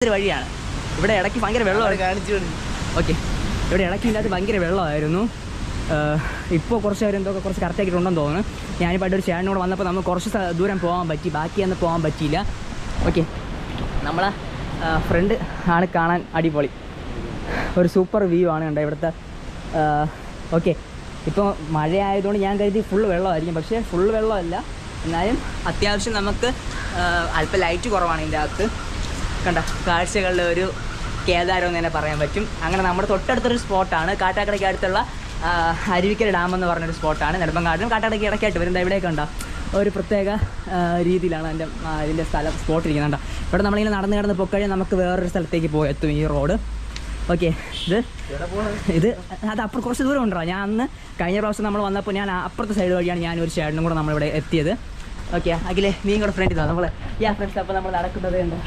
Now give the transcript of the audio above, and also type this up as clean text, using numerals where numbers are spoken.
വഴിയാണ്. ഇവിടെ ഇടയ്ക്ക് ഭയങ്കര വെള്ളമാണ്. ഓക്കെ, ഇവിടെ ഇടയ്ക്ക് ഇതിനകത്ത് ഭയങ്കര വെള്ളമായിരുന്നു. ഇപ്പോൾ കുറച്ച് അവരെന്തൊക്കെ കുറച്ച് കറക്റ്റാക്കിയിട്ടുണ്ടെന്ന് തോന്നുന്നു. ഞാനിപ്പോൾ ഒരു ചേട്ടനോട് വന്നപ്പോൾ നമുക്ക് കുറച്ച് ദൂരം പോകാൻ പറ്റി, ബാക്കിയൊന്നും പോകാൻ പറ്റിയില്ല. ഓക്കെ, നമ്മളെ ഫ്രണ്ട് ആണ് കാണാൻ അടിപൊളി, ഒരു സൂപ്പർ വ്യൂ ആണ് കണ്ടത് ഇവിടുത്തെ. ഓക്കെ, ഇപ്പോൾ മഴയായതുകൊണ്ട് ഞാൻ കരുതി ഫുൾ വെള്ളമായിരിക്കും, പക്ഷേ ഫുൾ വെള്ളമല്ല. എന്നാലും അത്യാവശ്യം നമുക്ക് അല്പം ലൈറ്റ് കുറവാണ് ഇതിൻ്റെ അകത്ത്. കണ്ട കാഴ്ചകളുടെ ഒരു കേദാരം എന്ന് തന്നെ പറയാൻ പറ്റും. അങ്ങനെ നമ്മുടെ തൊട്ടടുത്തൊരു സ്പോട്ടാണ്, കാട്ടാക്കടയ്ക്ക് അടുത്തുള്ള അരുവിക്കര ഡാം എന്ന് പറഞ്ഞൊരു സ്പോട്ടാണ്. നെടുമ്പങ്ങാടിനും കാട്ടാക്കടയ്ക്ക് ഇടയ്ക്കായിട്ട് വരുന്നത്. ഇവിടെയൊക്കെ ഉണ്ടോ ഒരു പ്രത്യേക രീതിയിലാണ് ഇതിൻ്റെ സ്പോട്ട് ഇരിക്കുന്നുണ്ട്. ഇവിടെ നമ്മളിങ്ങനെ നടന്ന് പൊക്കഴിഞ്ഞാൽ നമുക്ക് വേറൊരു സ്ഥലത്തേക്ക് എത്തും ഈ റോഡ്. ഓക്കെ, ഇത് അത് അപ്പുറം കുറച്ച് ദൂരം ഉണ്ടോ. ഞാൻ അന്ന് കഴിഞ്ഞ പ്രാവശ്യം നമ്മൾ വന്നപ്പോൾ ഞാൻ അപ്പുറത്തെ സൈഡ് വഴിയാണ് ഞാനൊരു ചേട്ടനും കൂടെ നമ്മളിവിടെ എത്തിയത്. ഓക്കെ, അഖിലേ നീ കൂടെ ഫ്രണ്ട് ഇതാ നമ്മൾ ഫ്രണ്ട്സ്. അപ്പോൾ നമ്മൾ നടക്കുന്നത് ഉണ്ട്.